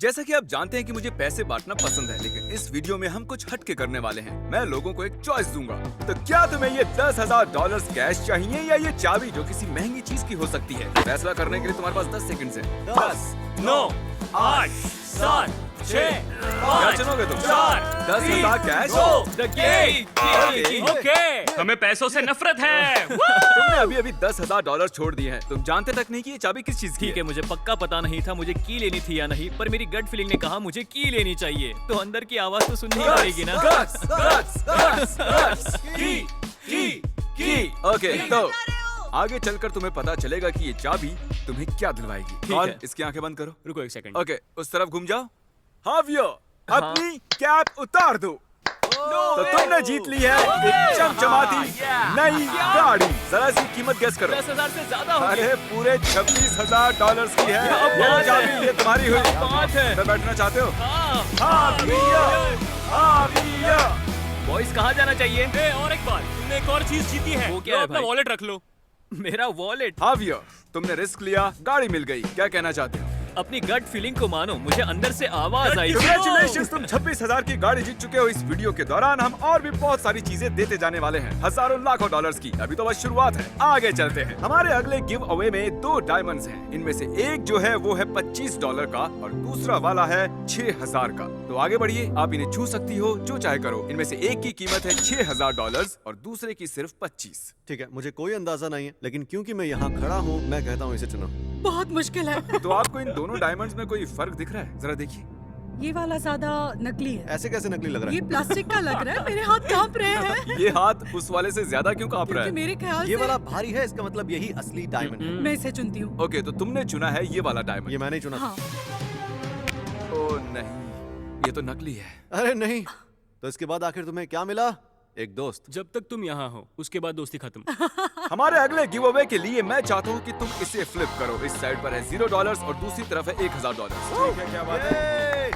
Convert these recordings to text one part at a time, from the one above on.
जैसा कि आप जानते हैं कि मुझे पैसे बांटना पसंद है, लेकिन इस वीडियो में हम कुछ हटके करने वाले हैं। मैं लोगों को एक चॉइस दूंगा। तो क्या तुम्हें ये $10,000 कैश चाहिए या ये चाबी जो किसी महंगी चीज की हो सकती है? फैसला करने के लिए तुम्हारे पास 10 सेकंड है। 10, 9, 8, 7, 6, क्या चुनोगे तुम? 4, 10,000 कैश? ओके। हमें पैसों से नफरत है। तुमने अभी $10,000 छोड़ दिए हैं। तुम जानते तक नहीं कि ये चाबी किस चीज की ठीक है, मुझे पक्का पता नहीं था मुझे की लेनी थी या नहीं, पर मेरी गट फीलिंग ने कहा मुझे की लेनी चाहिए, तो अंदर की आवाज तो सुननी पड़ेगी ना। ओके, तो आगे चलकर तुम्हें पता चलेगा कि ये चाबी तुम्हें क्या दिलवाएगी। ठीक कौन? है। इसकी आंखें बंद करो। रुको एक सेकंड। ओके, उस तरफ घूम जाओ। हाँ भैया, अपनी कैप उतार दो। तो तुमने जीत ली है एक चमचमाती नई गाड़ी। जरा सी कीमत गेस करो। 10,000 से ज्यादा हो अरे पूरे $26,000 की है। क्या ये बात चाबी है? ये तुम्हारी हुई। बात है। तो बैठना चाहते हो? हाँ। हाँ भैया, हाँ भैया। बॉयज कहाँ जाना चाहिए? और एक बात, तुमने एक और चीज जीती है। वो क्या है? अपना वॉलेट रख लो। मेरा वॉलेट? हाँ भैया, तुमने रिस्क लिया, गाड़ी मिल गई। क्या कहना चाहते हो? अपनी गट फीलिंग को मानो, मुझे अंदर से आवाज आई। Congratulations, तुम 26,000 की गाड़ी जीत चुके हो। इस वीडियो के दौरान हम और भी बहुत सारी चीजें देते जाने वाले हैं, हजारों लाखों डॉलर्स की। अभी तो बस शुरुआत है, आगे चलते हैं। हमारे अगले गिव अवे में 2 डायमंड्स हैं। इनमें से एक जो है वो है $25 का और दूसरा वाला है 6,000 का। तो आगे बढ़िए, आप इन्हें छू सकती हो, जो चाहे करो। इनमें से एक की कीमत है $6,000 और दूसरे की सिर्फ 25। ठीक है, मुझे कोई अंदाजा नहीं है, लेकिन क्योंकि मैं यहाँ खड़ा हूँ, मैं कहता हूँ इसे चुनो। बहुत मुश्किल है। तो आपको इन दोनों डायमंड्स में कोई फर्क दिख रहा है? जरा देखिए। ये वाला ज्यादा नकली है। ऐसे कैसे नकली लग रहा ये है? प्लास्टिक का लग रहा है। मेरे हाथ कांप रहे हैं। ये हाथ उस वाले से ज्यादा क्यों कांप रहा क्योंकि है? मेरे ख्याल ये से वाला भारी है, इसका मतलब यही असली डायमंड है। मैं इसे चुनती हूँ। ओके, तो तुमने चुना है ये वाला डायमंड। ये मैंने ही चुना था। हाँ, ओ नहीं, ये तो नकली है। अरे नहीं, तो इसके बाद आखिर तुम्हें क्या मिला? एक दोस्त। जब तक तुम यहाँ हो, उसके बाद दोस्ती खत्म। हमारे अगले गिव अवे के लिए मैं चाहता हूँ कि तुम इसे फ्लिप करो। इस साइड पर है $0 और दूसरी तरफ है $1,000। क्या बात है?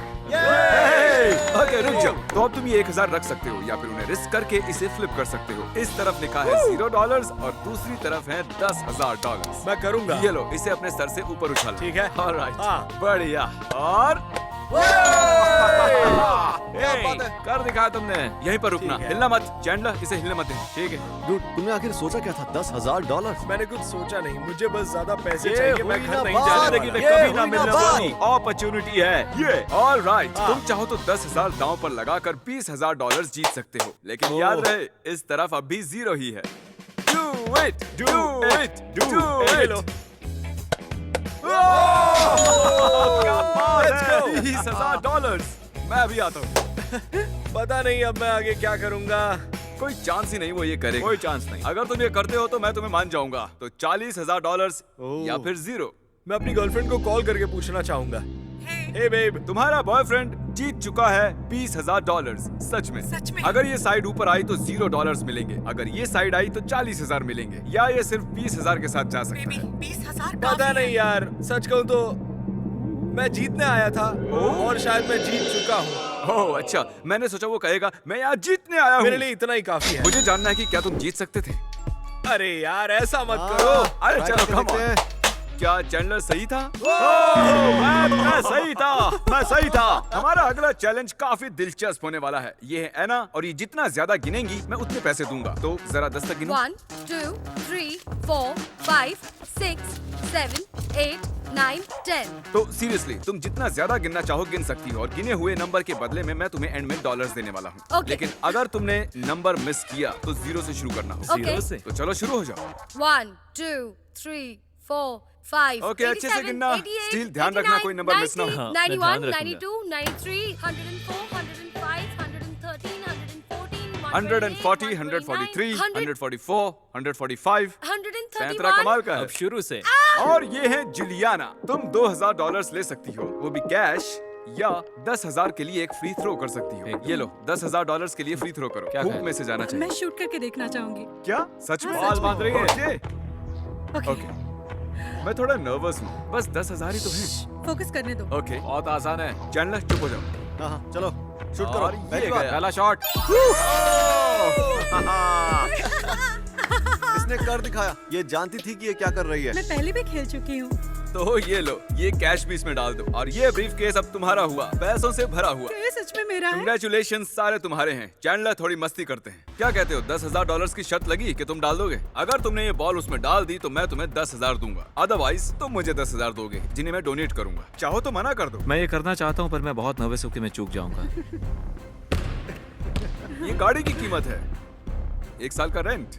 ओके, रुक जाओ। तो अब तुम ये 1,000 रख सकते हो या फिर उन्हें रिस्क करके इसे फ्लिप कर सकते हो। इस तरफ लिखा है $0 और दूसरी तरफ है $10,000। मैं करूंगा। ये लो, इसे अपने सर से ऊपर उछालो। ठीक है। ऑलराइट, हाँ। बढ़िया। और क्या बात है? कर दिखाया तुमने। यहीं पर रुकना, ठीक है। हिलना मत। चैंडलर, इसे हिलने मत दे। ठीक है। डूड, तुमने आखिर सोचा क्या था? $10,000? मैंने कुछ सोचा नहीं, मुझे बस ज्यादा पैसे ये चाहिए। हुई मैं ना घर नहीं बात, जाने जिंदगी में वाला। कभी ये ना हुई ना मिलने बात। वाली अपॉर्चुनिटी है ये। ऑलराइट, तुम चाहो तो $10,000 दांव पर लगाकर $20,000 जीत सकते हो, लेकिन याद रहे इस तरफ अब भी 0 ही है। Do it, do it, do it। क्या बात है? $20,000। मैं भी आता हूँ। पता नहीं अब मैं आगे क्या करूंगा। कोई चांस ही नहीं वो ये करेगा। कोई चांस नहीं। अगर तुम ये करते हो तो मैं तुम्हें मान जाऊंगा। तो $40,000 या फिर 0। मैं अपनी गर्लफ्रेंड को कॉल करके पूछना चाहूंगा। हे बेब, तुम्हारा बॉयफ्रेंड जीत चुका है $20,000। सच में? सच में? अगर ये साइड ऊपर आई तो $0 मिलेंगे, अगर ये साइड आई तो 40,000 मिलेंगे, या ये सिर्फ 20,000 के साथ जा सकता है। 20,000 पता नहीं यार, सच कहूँ तो मैं जीतने आया था और शायद मैं जीत चुका हूँ। ओह अच्छा, मैंने सोचा वो कहेगा मैं यहाँ जीतने आया हूँ। मेरे लिए इतना ही काफी है। मुझे जानना है कि क्या तुम जीत सकते थे? अरे यार ऐसा मत करो। अरे ट्राई चलो, करके come on। देखते हैं। क्या चैंडलर सही था? मैं सही था, मैं सही था। हमारा अगला चैलेंज काफी दिलचस्प होने वाला है। ये है एना और ये जितना ज्यादा गिनेंगी मैं उतने पैसे दूंगा। तो जरा 10 तक गिनो। 1, 2, 3, 4, 5, 6, 7, 8, 9, 10। तो सीरियसली तुम जितना ज्यादा गिनना चाहो गिन सकती हो, और गिने हुए नंबर के बदले में मैं तुम्हें एंड में डॉलर्स देने वाला हूँ। Okay. लेकिन अगर तुमने नंबर मिस किया तो 0 से शुरू करना होगा। Okay. 0 से? तो चलो शुरू हो जाओ। 1, 2, 3, 4, 5, Okay, अच्छे से गिनना। Still ध्यान रखना कोई नंबर miss ना हो। हाँ, मैं 91, ध्यान रखूंगा। 92, 93, 104, 105, 113, 114, 140, 143, 144, 145। 131, सैंतरा कमाल का है। अब शुरू से। और ये है जुलियाना। तुम $2,000 ले सकती हो, वो भी कैश, या 10,000 के लिए एक फ्री थ्रो कर सकती हो। ये लो, $10,000 के लिए फ्री थ्रो करो। क्या हुक खाया? में से जाना चाहिए। मैं शूट करके देखना चाहूंगी। क्या सच में? हाँ, सच में। बात रही है। ओके, ओके, मैं थोड़ा नर्वस हूँ। बस 10,000 ही तो है। फोकस करने दो। ओके, बहुत आसान है। चैंडलर चुप हो जाओ। हाँ हाँ, चलो शूट करो। और ये पहली बार। गया पहला शॉट। इसने कर दिखाया। ये जानती थी कि ये क्या कर रही है। मैं पहले भी खेल चुकी हूँ। तो ये लो, ये कैश भी इसमें डाल दो और ये ब्रीफ केस अब तुम्हारा हुआ, पैसों से भरा हुआ। क्या ये सच में मेरा है? कंग्रेचुलेशन, सारे तुम्हारे हैं। चैंडलर, थोड़ी मस्ती करते हैं। क्या कहते हो, $10,000 की शर्त लगी कि तुम डाल दोगे? अगर तुमने ये बॉल उसमें डाल दी तो मैं तुम्हें 10,000 दूंगा, अदरवाइज तुम मुझे 10,000 दोगे जिन्हें मैं डोनेट करूंगा। चाहो तो मना कर दो। मैं ये करना चाहता हूँ पर मैं बहुत नर्वस हूँ कि मैं चूक जाऊंगा। ये गाड़ी की कीमत है, 1 साल का रेंट।